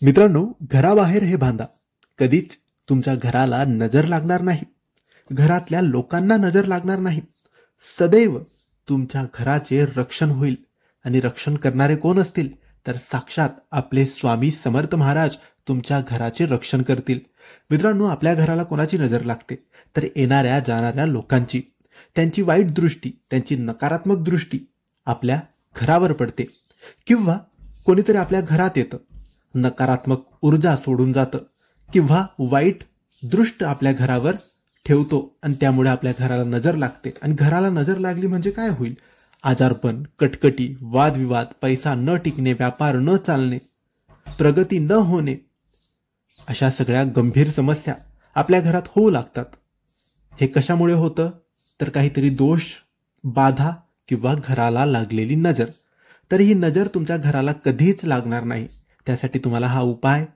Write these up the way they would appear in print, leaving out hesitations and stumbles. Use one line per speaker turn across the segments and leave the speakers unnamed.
मित्रांनो, घराबाहेर हे बांधा. कधीच तुमच्या घराला नजर लागणार नाही, घरातल्या लोकांना नजर लागणार नाही. सदैव तुमच्या घराचे रक्षण होईल. आणि रक्षण करणारे कोण असतील तर साक्षात आपले स्वामी समर्थ महाराज तुमच्या घराचे रक्षण करतील. मित्रांनो, आपल्या घराला कोणाची नजर लागते तर येणाऱ्या जाणाऱ्या लोकांची. त्यांची वाईट दृष्टी, त्यांची नकारात्मक दृष्टी आपल्या घरावर पडते. किंवा कोणीतरी आपल्या घरात येतं, नकारात्मक ऊर्जा सोडून जातं, किंवा वाईट दृष्ट आपल्या घरावर ठेवतो आणि त्यामुळे आपल्या घराला नजर लागते. आणि घराला नजर लागली म्हणजे काय होईल? आजारपण, कटकटी, वादविवाद, पैसा न टिकणे, व्यापार न चालणे, प्रगती न होणे, अशा सगळ्या गंभीर समस्या आपल्या घरात होऊ लागतात. हे कशामुळे होतं तर काहीतरी दोष, बाधा किंवा घराला लागलेली नजर. तर ही नजर तुमच्या घराला कधीच लागणार नाही. त्यासाठी तुम्हाला हा उपाय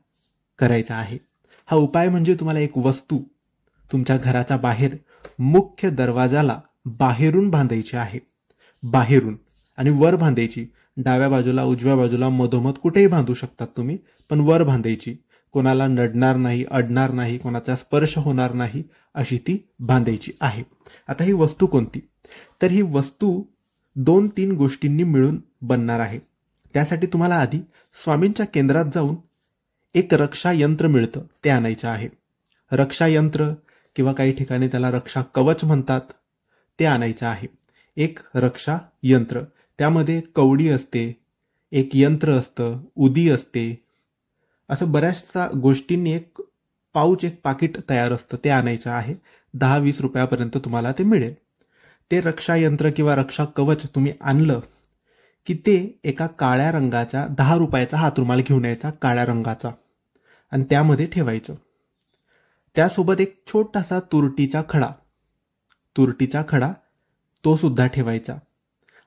करायचा आहे. हा उपाय म्हणजे तुम्हाला एक वस्तू तुमच्या घराच्या बाहेर मुख्य दरवाजाला बाहेरून बांधायची आहे. बाहेरून आणि वर बांधायची. डाव्या बाजूला, उजव्या बाजूला, मधोमध कुठेही बांधू शकतात तुम्ही, पण वर बांधायची. कोणाला नडणार नाही, अडणार नाही, कोणाचा स्पर्श होणार नाही अशी ती बांधायची आहे. आता ही वस्तू कोणती? तर ही वस्तू 2-3 गोष्टींनी मिळून बनणार आहे. त्यासाठी तुम्हाला आधी स्वामींच्या केंद्रात जाऊन एक रक्षा यंत्र मिळतं, ते आणायचं आहे. रक्षा यंत्र किंवा काही ठिकाणी त्याला रक्षा कवच म्हणतात, ते आणायचं आहे. एक रक्षा यंत्र, त्यामध्ये कवडी असते, एक यंत्र असतं, उदी असते, असं बऱ्याचशा गोष्टींनी एक पाऊच, एक पाकिट तयार असतं, ते आणायचं आहे. 10-20 रुपयापर्यंत तुम्हाला ते मिळेल. ते रक्षा यंत्र किंवा रक्षा कवच तुम्ही आणलं की ते एका काळ्या रंगाचा 10 रुपयाचा हातरुमाल घेऊन यायचा, काळ्या रंगाचा, आणि त्यामध्ये ठेवायचं. त्यासोबत एक छोटासा तुरटीचा खडा तो सुद्धा ठेवायचा.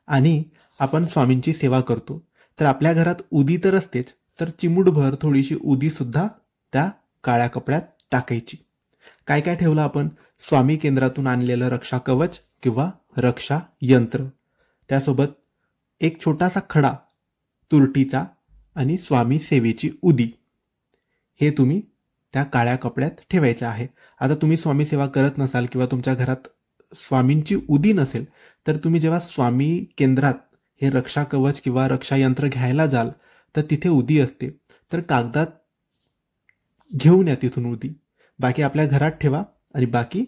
आणि आपण स्वामींची सेवा करतो तर आपल्या घरात उदी तर असतेच, तर चिमूटभर थोडीशी उदी सुद्धा त्या काळ्या कपड्यात टाकायची. काय काय ठेवलं आपण? स्वामी केंद्रातून आणलेलं रक्षा कवच किंवा रक्षा यंत्र, त्यासोबत एक छोटासा खडा तुरटीचा आणि स्वामी सेवेची उदी, हे तुम्ही त्या काळ्या कपड्यात ठेवायचं आहे. आता तुम्ही स्वामी सेवा करत नसाल किंवा तुमच्या घरात स्वामींची उदी नसेल तर तुम्ही जेव्हा स्वामी केंद्रात हे रक्षा कवच किंवा रक्षा यंत्र घ्यायला जाल तर तिथे उदी असते, तर कागदात घेऊन या तिथून उदी. बाकी आपल्या घरात ठेवा आणि बाकी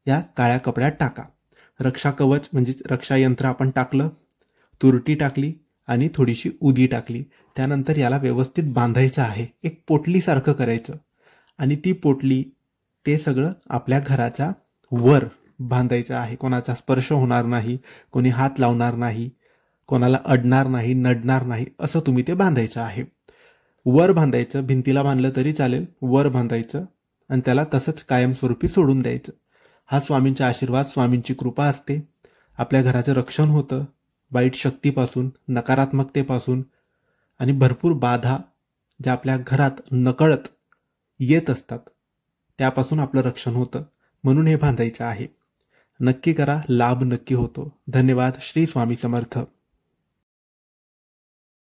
या काळ्या कपड्यात टाका. रक्षा कवच म्हणजेच रक्षा यंत्र आपण टाकलं, तुरटी टाकली आणि थोडीशी उदी टाकली. त्यानंतर याला व्यवस्थित बांधायचं आहे. एक पोटलीसारखं करायचं आणि ती पोटली, ते सगळं आपल्या घराच्या वर बांधायचं आहे. कोणाचा स्पर्श होणार नाही, कोणी हात लावणार नाही, कोणाला अडणार नाही, नडणार नाही, असं तुम्ही ते बांधायचं आहे. वर बांधायचं, भिंतीला बांधलं तरी चालेल, वर बांधायचं आणि त्याला तसंच कायमस्वरूपी सोडून द्यायचं. हा स्वामींचा आशीर्वाद, स्वामींची कृपा असते. आपल्या घराचं रक्षण होतं वाईट शक्तीपासून, नकारात्मकतेपासून, आणि भरपूर बाधा ज्या आपल्या घरात नकळत येत असतात त्यापासून आपलं रक्षण होतं. म्हणून हे बांधायचं आहे. नक्की करा, लाभ नक्की होतो. धन्यवाद. श्री स्वामी समर्थ.